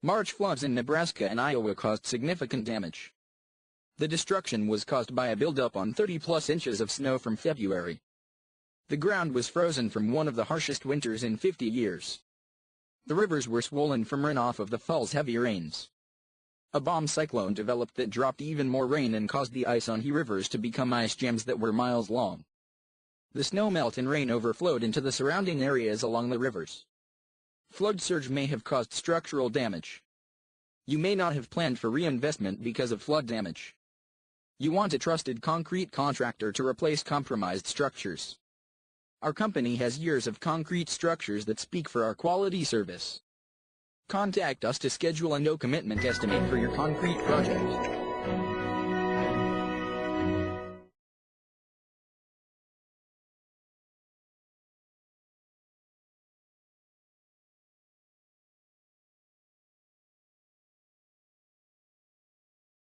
March floods in Nebraska and Iowa caused significant damage. The destruction was caused by a buildup on 30-plus inches of snow from February. The ground was frozen from one of the harshest winters in 50 years. The rivers were swollen from runoff of the fall's heavy rains. A bomb cyclone developed that dropped even more rain and caused the ice on rivers to become ice jams that were miles long. The snow melt and rain overflowed into the surrounding areas along the rivers. Flood surge may have caused structural damage. You may not have planned for reinvestment because of flood damage. You want a trusted concrete contractor to replace compromised structures. Our company has years of concrete structures that speak for our quality service. Contact us to schedule a no-commitment estimate for your concrete project.